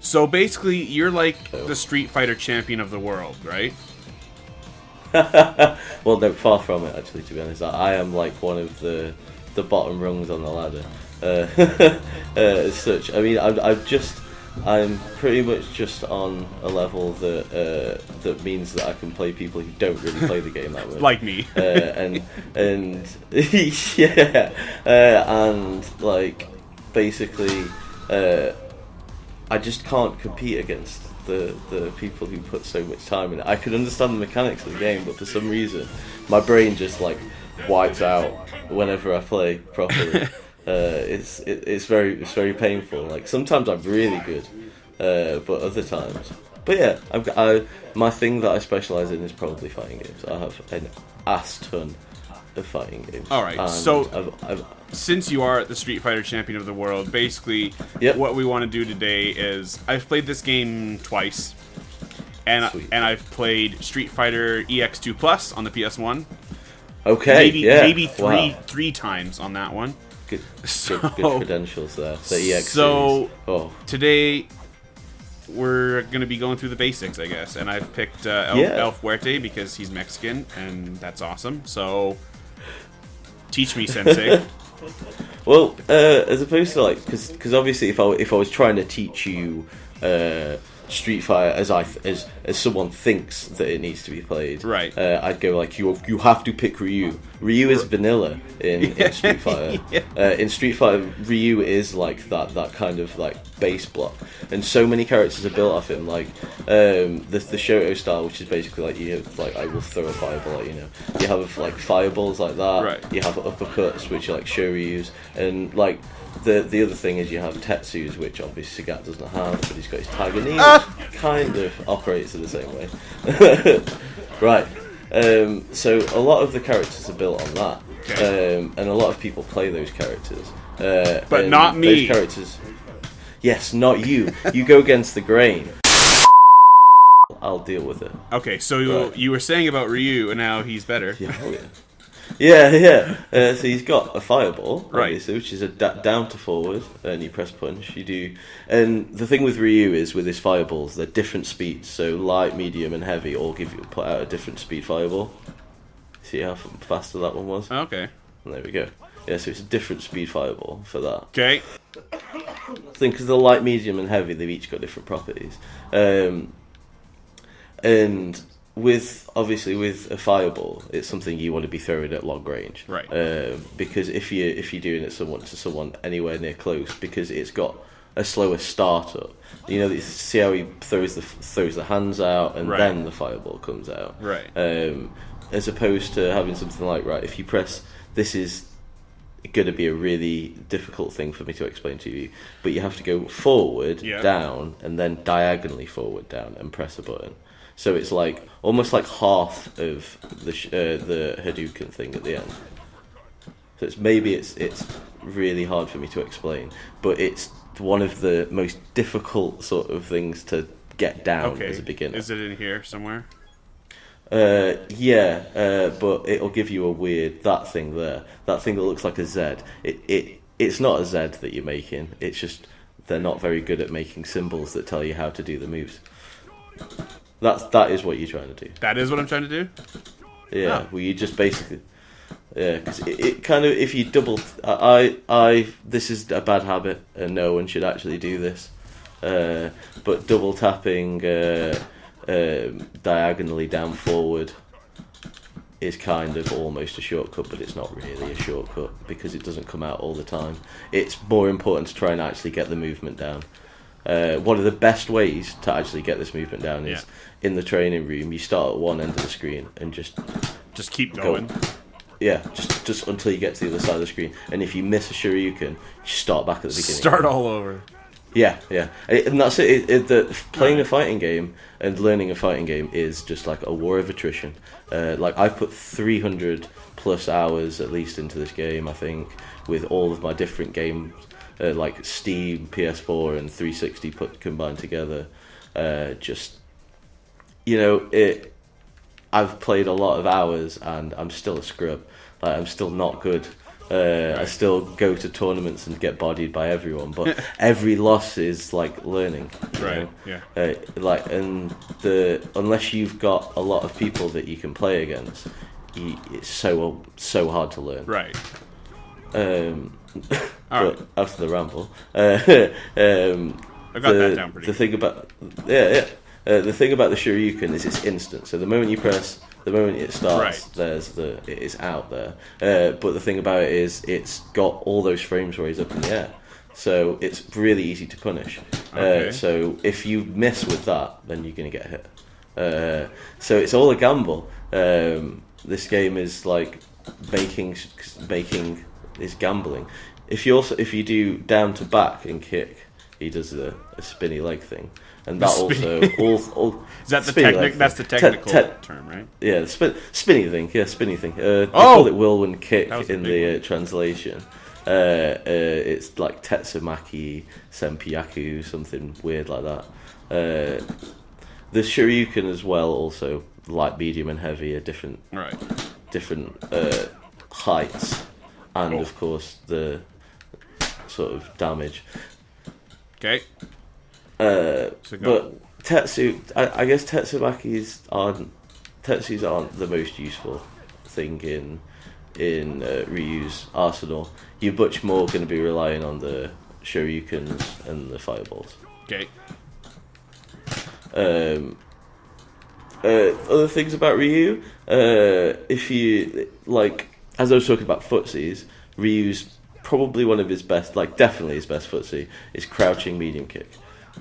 So basically, you're like the Street Fighter champion of the world, right? Well, no, far from it. Actually, to be honest, I am like one of the bottom rungs on the ladder. As such, I mean, I'm pretty much just on a level that means that I can play people who don't really play the game that much, Like me. And yeah, and like basically, I just can't compete against the people who put so much time in it. I can understand the mechanics of the game, but for some reason, my brain just like wipes out whenever I play properly. It's very painful. Like sometimes I'm really good, but other times. But yeah, my thing that I specialize in is probably fighting games. I have an ass ton of fighting games. All right, so since you are the Street Fighter champion of the world, basically, what we want to do today is I've played this game twice, and I've played Street Fighter EX2 Plus on the PS1. Okay, maybe three times on that one. Good credentials there. The EX series. Today we're gonna be going through the basics, I guess, and I've picked El Fuerte because he's Mexican, and that's awesome. So teach me, Sensei. Well, as opposed to like, because obviously, if I was trying to teach you Street Fighter as someone thinks that it needs to be played, right? I'd go like you have to pick Ryu. Ryu is vanilla in Street Fighter. In Street Fighter, Ryu is like that kind of like base block, and so many characters are built off him. Like the Shoto style, which is basically like you have, like I will throw a fireball at you. You have like fireballs like that. Right. You have uppercuts, which are like Shoryus, and like. The other thing is you have Tetsu's, which obviously Sagat doesn't have, but he's got his Tiger Knee, which kind of operates in the same way. Right. So a lot of the characters are built on that, and a lot of people play those characters. But not me. Those characters. Yes, not you. You go against the grain. I'll deal with it. Okay, so you were saying about Ryu, and now he's better. Yeah, hell yeah. Yeah. So he's got a fireball, obviously, right, which is a down to forward, and you press punch. You do, and the thing with Ryu is with his fireballs, they're different speeds. So light, medium, and heavy all put out a different speed fireball. See how faster that one was? Okay. And there we go. Yeah, so it's a different speed fireball for that. Okay. I think because the light, medium, and heavy, they've each got different properties. And with a fireball, it's something you want to be throwing at long range, right? Because if you're doing it to someone anywhere near close, because it's got a slower startup. See how he throws the hands out and then the fireball comes out, right? As opposed to having something like if you press, this is going to be a really difficult thing for me to explain to you, but you have to go forward, down, and then diagonally forward, down, and press a button. So it's like almost like half of the Hadouken thing at the end. So it's really hard for me to explain, but it's one of the most difficult sort of things to get down as a beginner. Is it in here somewhere? But it'll give you a weird that thing that looks like a Z. It's not a Z that you're making. It's just they're not very good at making symbols that tell you how to do the moves. That is what you're trying to do. That is what I'm trying to do? Yeah, well, you just basically... Yeah, because it kind of... If you double... This is a bad habit, and no one should actually do this. But double tapping diagonally down forward is kind of almost a shortcut, but it's not really a shortcut, because it doesn't come out all the time. It's more important to try and actually get the movement down. One of the best ways to actually get this movement down is in the training room. You start at one end of the screen and just keep going. Just until you get to the other side of the screen. And if you miss a Shoryuken, you start back at the beginning. Start all over. Yeah, and that's it. Playing a fighting game and learning a fighting game is just like a war of attrition. Like I put 300 plus hours at least into this game, I think, with all of my different games. Like Steam, PS4, and 360 combined together. I've played a lot of hours, and I'm still a scrub. Like, I'm still not good I still go to tournaments and get bodied by everyone, but every loss is like learning. Right. Know? Yeah. Unless you've got a lot of people that you can play against, it's so hard to learn. Right. But after the ramble, I got that down pretty. The thing about the thing about the Shoryuken is it's instant. So the moment it starts, it is out there. But the thing about it is it's got all those frames where he's up in the air, so it's really easy to punish. Okay. So if you miss with that, then you're gonna get hit. So it's all a gamble. This game is like making is gambling. If you do down to back and kick, he does a spinny leg thing. And that also is that the technical? That's the technical term, right? Yeah, the spinny thing. Yeah, spinny thing. They call it whirlwind kick in the translation. It's like Tetsumaki Senpyaku, something weird like that. The Shoryuken as well, also light, medium, and heavy are different heights, and of course the sort of damage. Okay. But Tetsu, I guess Tetsu's aren't the most useful thing in Ryu's arsenal. You're much more going to be relying on the Shoryukens and the fireballs. Okay. Other things about Ryu, if you like, as I was talking about footsies, Ryu's probably one of his best, like definitely his best footsie is crouching medium kick.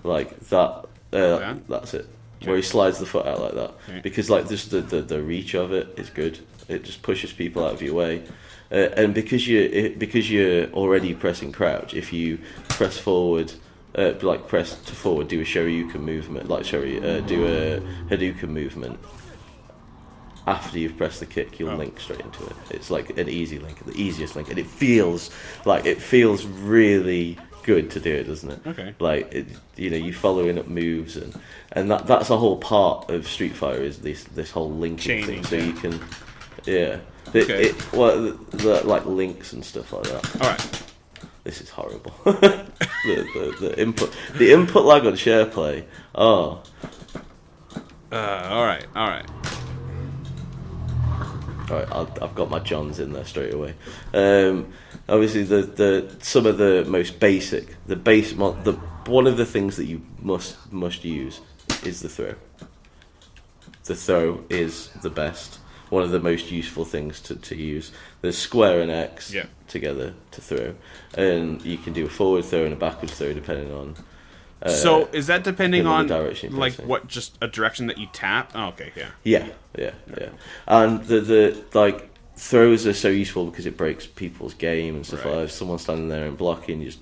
Like that, that's it. Okay. Where he slides the foot out like that, because like just the reach of it is good. It just pushes people out of your way, and because you're already pressing crouch, if you press forward, press to forward, do a Shoryuken movement, do a Hadouken movement. After you've pressed the kick, you'll link straight into it. It's like an easy link, the easiest link, and it feels really good to do it, doesn't it? Okay. Like you following up moves and that's a whole part of Street Fighter is this whole linking thing. So you can, like links and stuff like that. All right. This is horrible. the input lag on share play. Oh. All right. Alright, I've got my Johns in there straight away. Obviously, some of the most basic, one of the things that you must use is the throw. The throw is the best. One of the most useful things to use. There's square and X together to throw, and you can do a forward throw and a backwards throw depending on. So is that depending on like what, just a direction that you tap? Oh, okay, yeah. And the like throws are so useful because it breaks people's game and stuff like that. If someone's standing there and blocking, you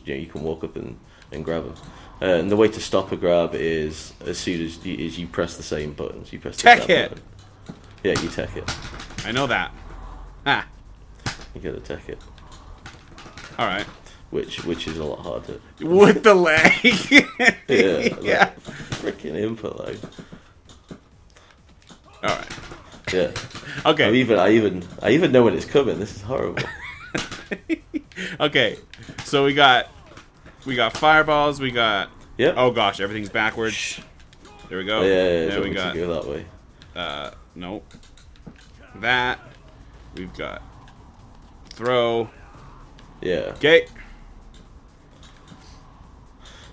you can walk up and grab them. And the way to stop a grab is as soon as you press the same buttons. You press the tech hit. Button. Yeah, you tech it. I know that. You gotta tech it. All right. Which is a lot harder. With the lag. yeah. Freaking input lag. All right. Yeah. Okay. I even know when it's coming. This is horrible. Okay. So we got fireballs. We got. Yep. Oh gosh, everything's backwards. There we go. Yeah. There we got. To go that way. Nope. That. We've got. Throw. Yeah. Okay.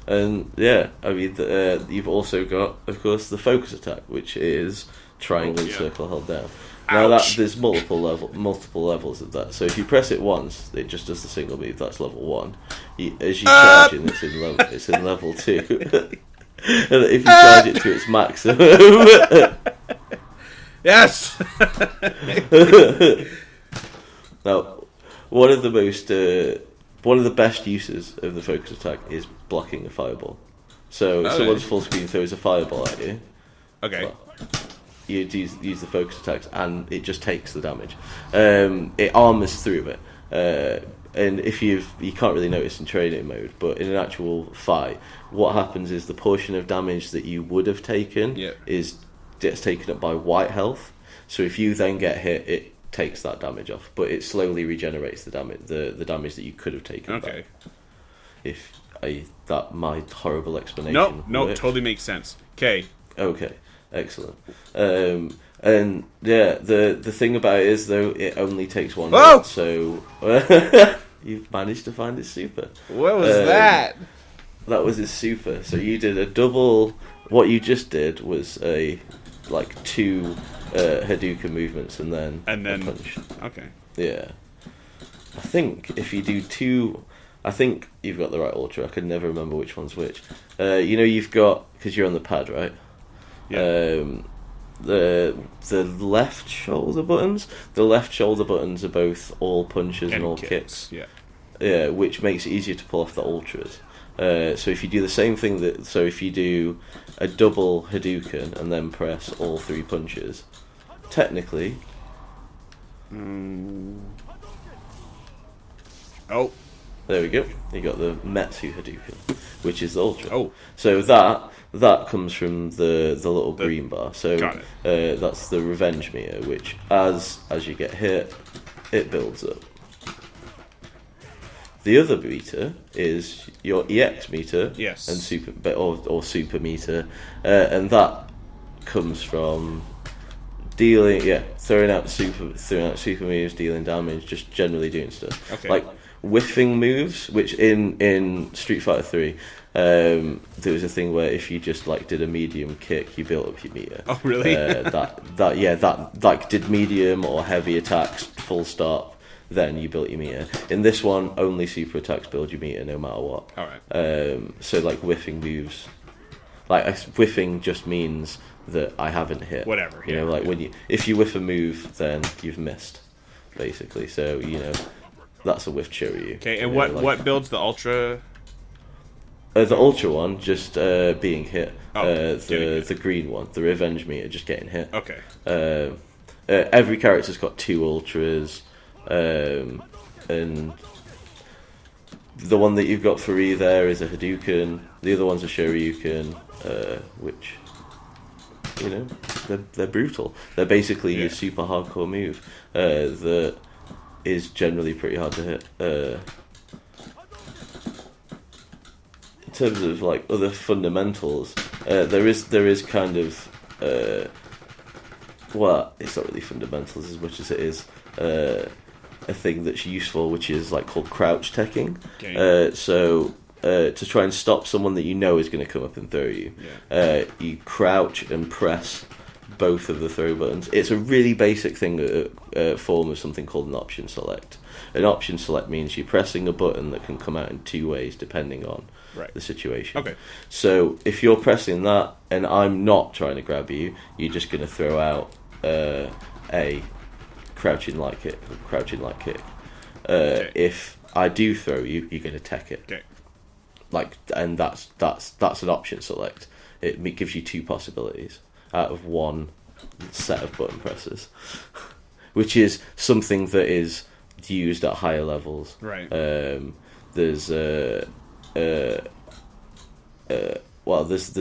And you've also got, of course, the focus attack, which is triangle and circle held down. Now there's multiple levels of that. So if you press it once, it just does the single move. That's level 1. As you charge it, it's in level 2. And if you charge it to its maximum, yes. Now, one of the best uses of the focus attack is blocking a fireball. So if someone's full screen throws a fireball at you. Okay. Well, you use the focus attacks and it just takes the damage. It armors through it. And if you can't really notice in training mode, but in an actual fight, what happens is the portion of damage that you would have taken gets taken up by white health. So if you then get hit, takes that damage off, but it slowly regenerates the damage that you could have taken. Okay. Back. That my horrible explanation. No, totally makes sense. Okay. Okay, excellent. And yeah, the thing about it is though, it only takes one hit, so you've managed to find his super. What was that? That was his super. So you did a double. What you just did was two Hadouken movements and then a punch. Okay. Yeah. I think if you do two, I think you've got the right ultra. I can never remember which one's which. You've got, because you're on the pad, right? Yeah. The left shoulder buttons. The left shoulder buttons are both all punches and all kicks. Yeah. Yeah, which makes it easier to pull off the ultras. So if you do the same thing if you do a double Hadouken and then press all three punches, technically. Oh. There we go. You got the Metsu Hadouken, which is the ultra. Oh. So that comes from the little green bar. So got it. That's the revenge meter, which as you get hit, it builds up. The other meter is your EX meter, yes, and super super meter, and that comes from throwing out super moves, dealing damage, just generally doing stuff. Okay. Like whiffing moves, which in Street Fighter 3, there was a thing where if you just did a medium kick, you built up your meter. Oh really? that did medium or heavy attacks, full stop. Then you built your meter. In this one, only super attacks build your meter no matter what. Alright. So whiffing moves, whiffing just means that I haven't hit. Whatever. When if you whiff a move, then you've missed, basically. So that's a whiff Choryu. Okay, and what builds the ultra? The ultra one just being hit. Oh, the green one, the revenge meter, just getting hit. Okay. Every character's got two ultras. And the one that you've got for E there is a Hadouken. The other one's a Shoryuken, which they're brutal. They're basically a super hardcore move that is generally pretty hard to hit. In terms of other fundamentals, there is kind of it's not really fundamentals as much as it is a thing that's useful, which is called crouch teching. Okay. So to try and stop someone that you know is going to come up and throw you, you crouch and press both of the throw buttons. It's a really basic form of something called an option select. An option select means you're pressing a button that can come out in two ways depending on the situation. Okay. So if you're pressing that and I'm not trying to grab you, you're just going to throw out a crouching light kick. Okay. If I do throw you, you're going to tech it. Okay. And that's an option select. It gives you two possibilities out of one set of button presses, which is something that is used at higher levels. Right. There's there's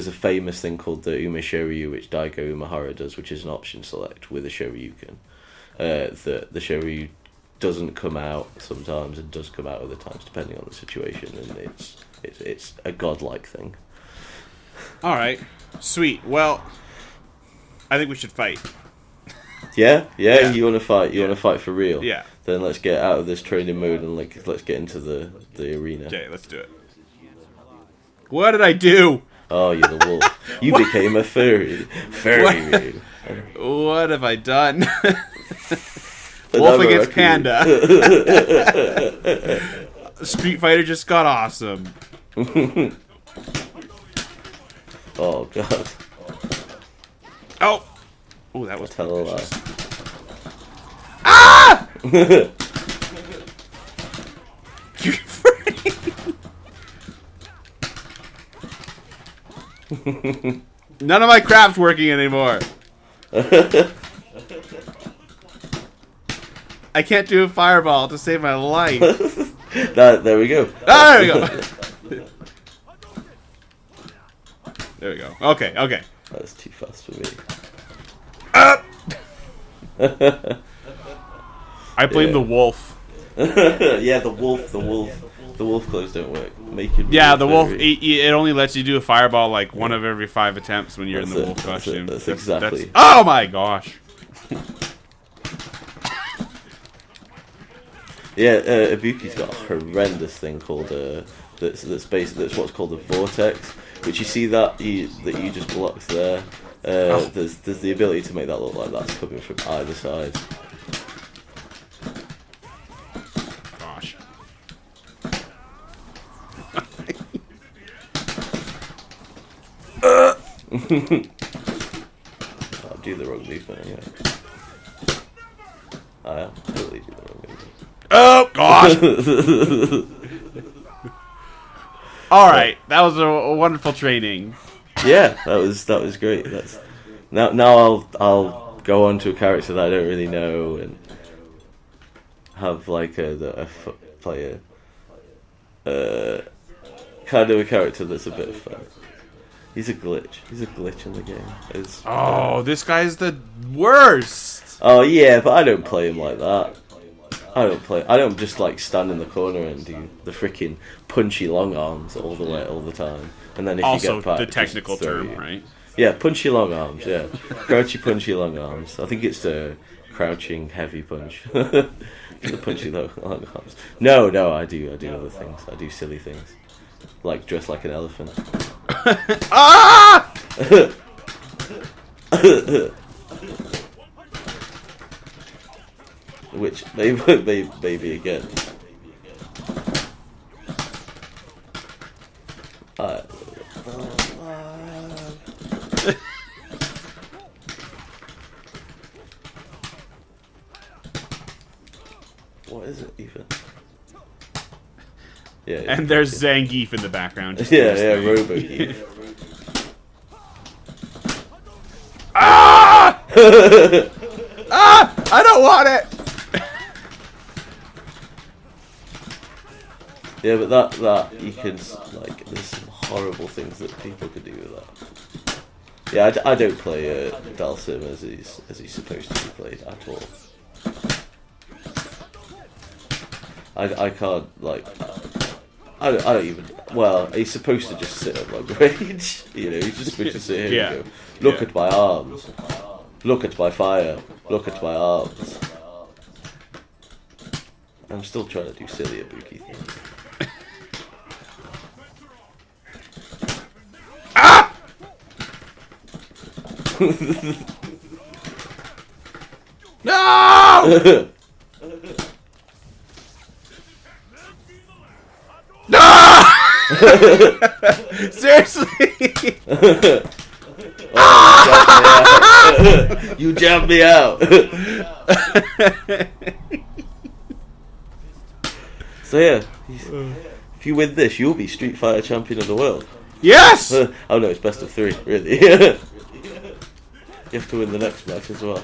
a famous thing called the Uma Shoryu, which Daigo Umehara does, which is an option select with a Shoryuken. The Shoryu doesn't come out sometimes and does come out other times depending on the situation, and it's a godlike thing. All right, sweet. Well, I think we should fight. Yeah. You want to fight? You want to fight for real? Yeah. Then let's get out of this training mode and let's get into the arena. Okay, let's do it. What did I do? Oh, you're the wolf. You became a furry. What have I done? Wolf against Panda. Street Fighter just got awesome. Oh god. Oh, that was tell a lie. Ah! You freak. None of my crap's working anymore. I can't do a fireball to save my life. There we go. Ah, there we go. There we go. Okay. That's too fast for me. I blame the wolf. Yeah, the wolf clothes don't work. Yeah, the wolf. It only lets you do a fireball like one of every 5 attempts when you're in the wolf costume. That's exactly. Oh my gosh. Yeah, Ibuki's got a horrendous thing called that's what's called the vortex, which you see that you just blocked there. There's the ability to make that look like that's coming from either side. Gosh. I'll do the wrong movement anyway. I am totally do the wrong movement. Oh gosh! All right, that was a wonderful training. Yeah, that was great. Now I'll go on to a character that I don't really know and have like play a kind of a character that's a bit of fun. He's a glitch. He's a glitch in the game. This guy's the worst. Oh yeah, but I don't play him like that. I don't just like stand in the corner and do the freaking punchy long arms all the time. And then if also, you get back, the technical term, right? Yeah, punchy long arms. Yeah, crouchy punchy long arms. I think it's the crouching heavy punch. The punchy long arms. No, I do other things. I do silly things, like dress like an elephant. Ah! Which maybe again. What is it even? Yeah. And there's Zangief in the background. Yeah, Robo-Geef. Ah! Ah! I don't want it. Yeah, but that you can like. There's some horrible things that people could do with that. Yeah, I don't play Dalsim as he's supposed to be played at all. I can't like. I don't even. Well, he's supposed to just sit at my range. You know, he's just supposed to sit here and go, look at my arms, look at my fire, look at my arms. I'm still trying to do silly Ibuki things. Ah! No! No! Seriously? Oh, you jammed me out. So yeah, if you win this, you'll be Street Fighter champion of the world. Yes! Oh no, it's best of 3, really. You have to win the next match as well.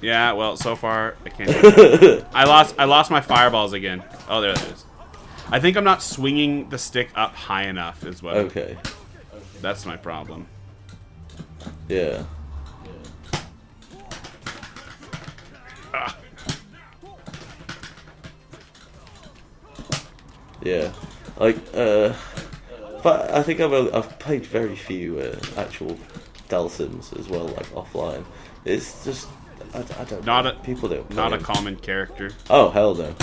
Yeah, well, so far I can't. Do I lost my fireballs again. Oh, there it is. I think I'm not swinging the stick up high enough as well. Okay. That's my problem. Yeah. Ah. Yeah. Like but I think I've played very few actual Dalsims as well, like offline. It's just I don't know. People don't play not a them. common character. Oh hell no.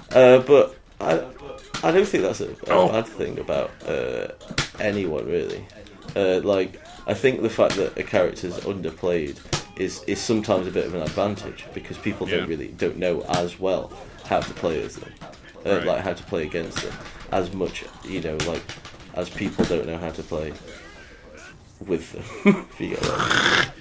But I don't think that's a bad thing about anyone really. Like I think the fact that a character's underplayed is sometimes a bit of an advantage because people don't know as well how to play as them, like how to play against them as much, you know, like as people don't know how to play with them. If you get that.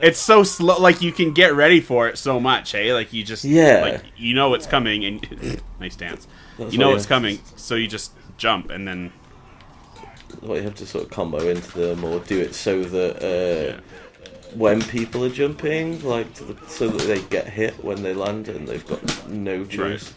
It's so slow. Like you can get ready for it so much, hey? Like you just like you know it's coming, and nice dance. You know it's coming, so you just jump, and then you have to sort of combo into them or do it so that when people are jumping, like so that they get hit when they land and they've got no choice.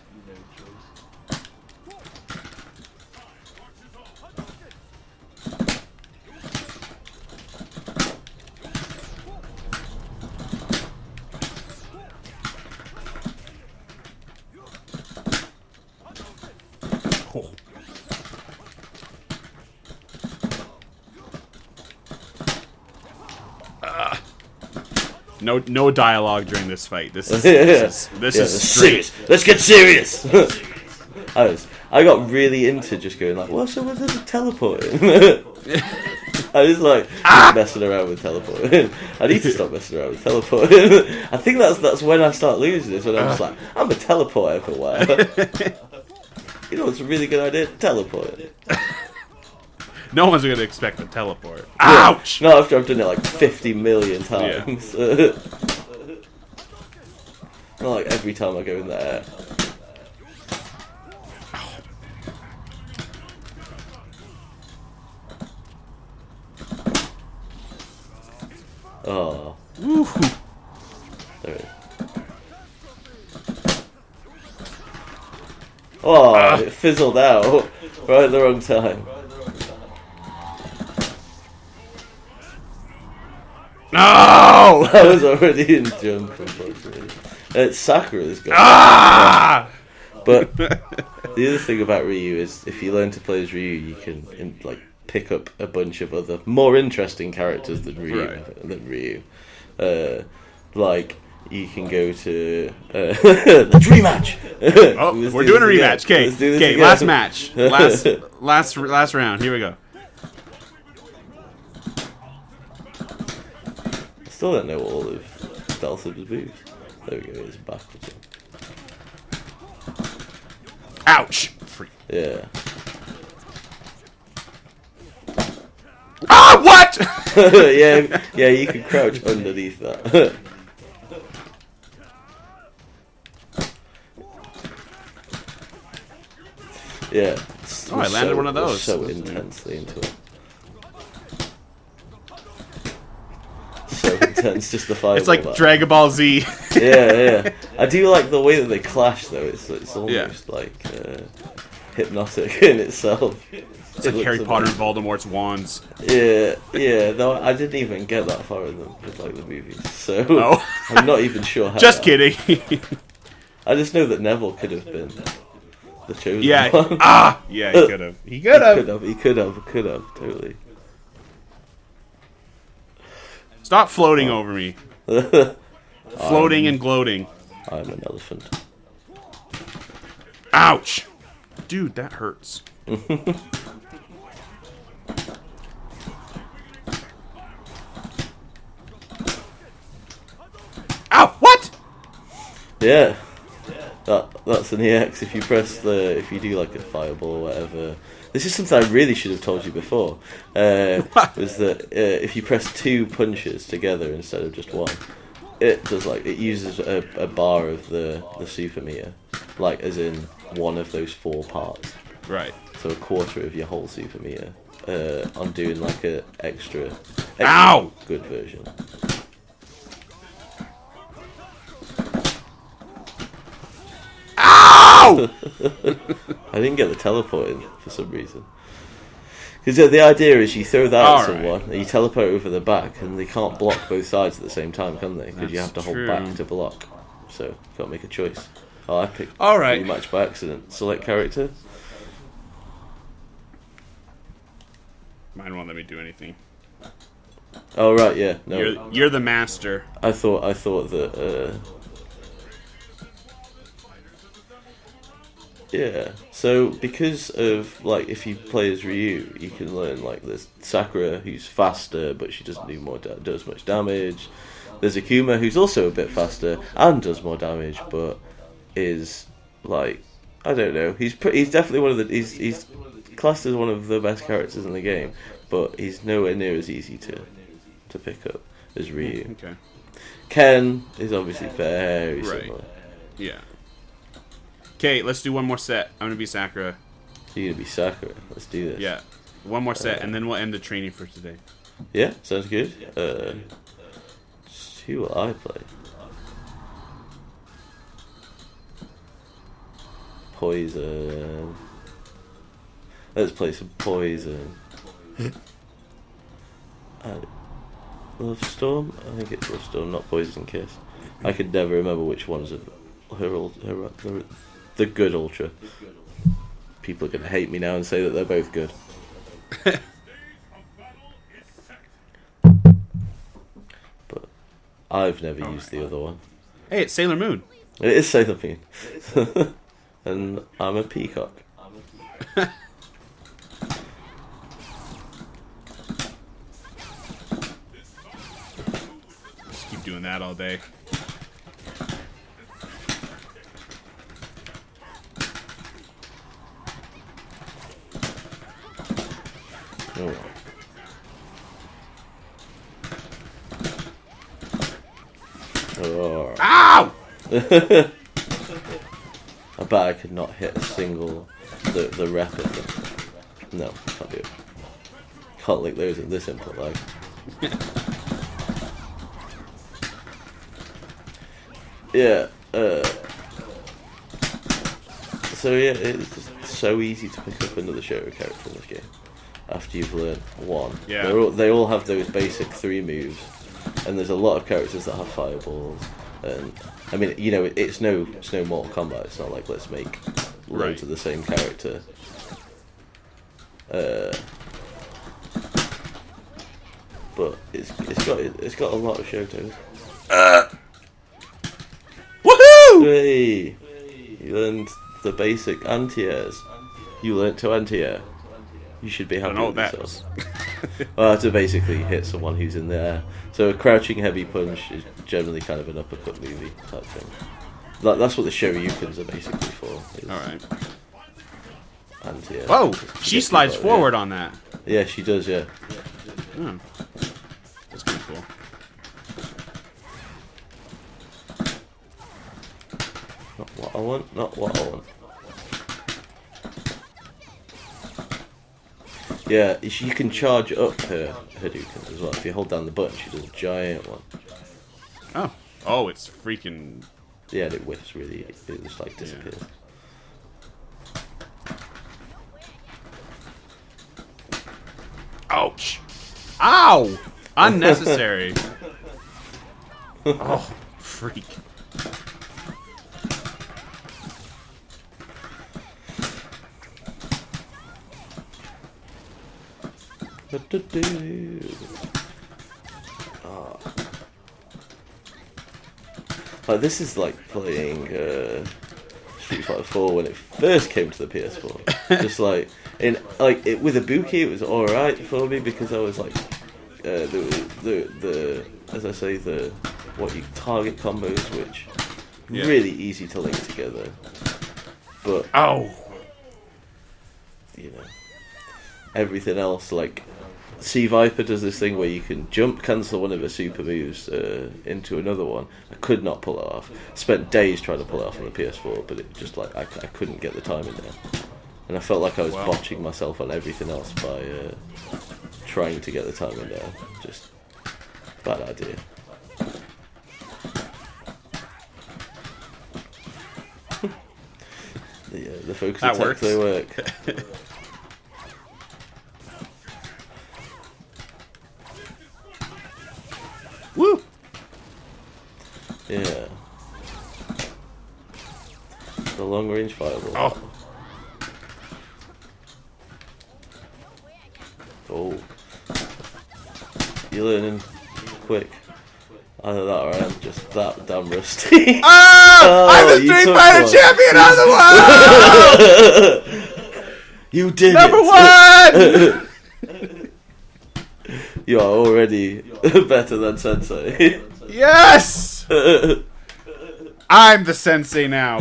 no dialogue during this fight. This is straight. Serious. Let's get serious. I got really into just going like, well, so was it teleporting? I was like messing around with teleporting. I need to stop messing around with teleporting. I think that's when I start losing this. When I'm just like, I'm a teleport everywhere. You know, it's a really good idea. Teleport. No one's gonna expect a teleport. Yeah. Ouch! Not after I've done it like 50 million times. Yeah. Not like every time I go in there. Oh. Woo. There it is. Oh, it fizzled out right at the wrong time. No! I was already in jump, unfortunately. It's Sakura's got. Ah! But the other thing about Ryu is, if you learn to play as Ryu, you can like pick up a bunch of other more interesting characters than Ryu. Right. Like you can go to the dream match. Oh, we're doing a rematch. Okay, last match, last round. Here we go. I still don't know all of Dalsim's moves. There we go. It's backwards. Ouch! Yeah. Ah, what? yeah, you can crouch underneath that. Yeah. Oh, I landed one of those. So intensely into it. So intense, just the fireball. It's like Dragon Ball Z. Yeah. I do like the way that they clash, though. It's almost like hypnotic in itself. It's like Harry Potter and Voldemort's wands. Yeah. No, I didn't even get that far in them with like the movies, so I'm not even sure how. Just kidding. I just know that Neville could have been the chosen one. Yeah, he could have. He could have. Totally. Stop floating over me. Floating and gloating. I'm an elephant. Ouch! Dude, that hurts. Ow! What? Yeah. That's an EX. If you do like a fireball or whatever. This is something I really should have told you before. Was that if you press 2 punches together instead of just one, it uses a bar of the super meter, like as in one of those 4 parts. Right. So a quarter of your whole super meter. I'm doing like a extra Ow! Good version. Ow! I didn't get the teleport in for some reason. Because the idea is you throw that at someone and you teleport over the back, and they can't block both sides at the same time, can they? Because you have to hold back to block. So you can't make a choice. Oh, I picked rematch by accident. Select character. Mine won't let me do anything. Oh right, yeah. No, you're the master. I thought that. Yeah. So because of like, if you play as Ryu, you can learn like there's Sakura, who's faster, but she doesn't do does much damage. There's Akuma, who's also a bit faster and does more damage, but is like, I don't know. He's definitely one of the he's classed as one of the best characters in the game, but he's nowhere near as easy to pick up as Ryu. Okay. Ken is obviously very similar. Yeah. Okay, let's do one more set. I'm gonna be Sakura. You're gonna be Sakura. Let's do this. Yeah. One more set, and then we'll end the training for today. Yeah, sounds good. Who will I play? Poison. Let's play some Poison. Love Storm? I think it's Love Storm, not Poison Kiss. I could never remember which one's the good Ultra. People are going to hate me now and say that they're both good. But I've never used the other one. Hey, it's Sailor Moon. It is Sailor Moon. And I'm a peacock. Just keep doing that all day. Oh. Oh. Ow! I bet I could not hit a single the replica. No, can't do it. Can't lick those at this input lag. Yeah. So yeah, it's just so easy to pick up another Shoto character in this game after you've learned one. Yeah. They all have those basic 3 moves, and there's a lot of characters that have fireballs. And I mean, you know, it's no Mortal Kombat. It's not like let's make loads of the same character. But it's got a lot of Shotos. Woohoo! Hey, you learned the basic anti-airs. You learned to anti-air. You should be happy with yourself. Well, to basically hit someone who's in the air. So a crouching heavy punch is generally kind of an uppercut movie type thing. That's what the Shoryukens are basically for. Alright. Anti-air. Whoa! She slides forward on that. Yeah, she does, yeah. Oh. That's pretty cool. Not what I want, not what I want. Yeah, you can charge up her Hadoukens as well. If you hold down the button, she does a giant one. Oh. Oh, it's freaking... Yeah, and it whiffs really, it just like disappears. Yeah. Ouch! Ow! Unnecessary. Oh, freak. Like, this is like playing Street Fighter 4 when it first came to the PS4. Just like with Ibuki, it was all right for me because I was like the as I say the target combos, which really easy to link together. But you know, everything else, like C Viper does this thing where you can jump cancel one of her super moves into another one. I could not pull it off. Spent days trying to pull it off on the PS4, but it just like I couldn't get the timing there, and I felt like I was botching myself on everything else by trying to get the timing there. Just bad idea. The focus that attacks, works. they work. Woo! Yeah. The long range fireball. Oh. Oh. You're learning quick. Either that or I'm just that damn rusty. Oh! I'm the Street Fighter champion of the world! You did Number it! 1! You are already better than Sensei. Yes! I'm the sensei now.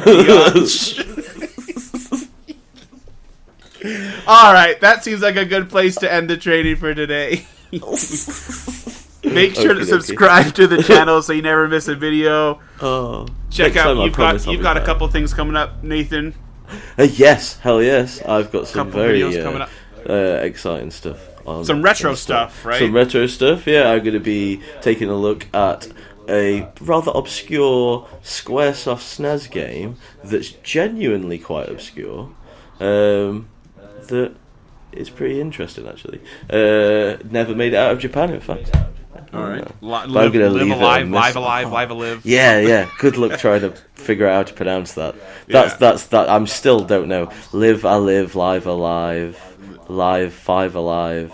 Alright, that seems like a good place to end the training for today. Make sure to subscribe to the channel so you never miss a video. Check out, you've got a couple things coming up, Nathan. Yes, hell yes. I've got some very videos coming up. exciting stuff. Some retro stuff, right? Some retro stuff, yeah. I'm going to be taking a look at a rather obscure Squaresoft SNES game that's genuinely quite obscure. That is pretty interesting, actually. Never made it out of Japan, in fact. Alright. Live Alive. Yeah. Good luck trying to figure out how to pronounce that. That's I'm still don't know. Live alive, live alive, live five alive,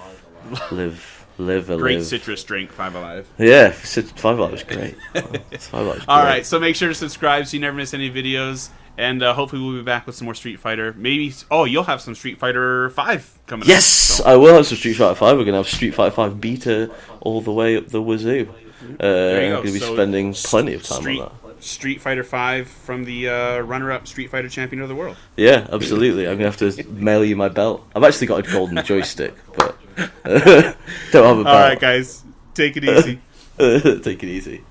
live Live a Great live. citrus drink, 5 Alive. Yeah, 5 Alive was great. 5 Alive was All great. right, so make sure to subscribe so you never miss any videos. And hopefully we'll be back with some more Street Fighter. Maybe, you'll have some Street Fighter 5 coming up. Yes, So. I will have some Street Fighter 5. We're going to have Street Fighter 5 beta all the way up the wazoo. There you go. Going to be So, spending plenty of time on that. Street Fighter 5 from the runner-up Street Fighter champion of the world. Yeah, absolutely. I'm going to have to mail you my belt. I've actually got a golden joystick, but don't have a belt. All right, guys. Take it easy. Take it easy.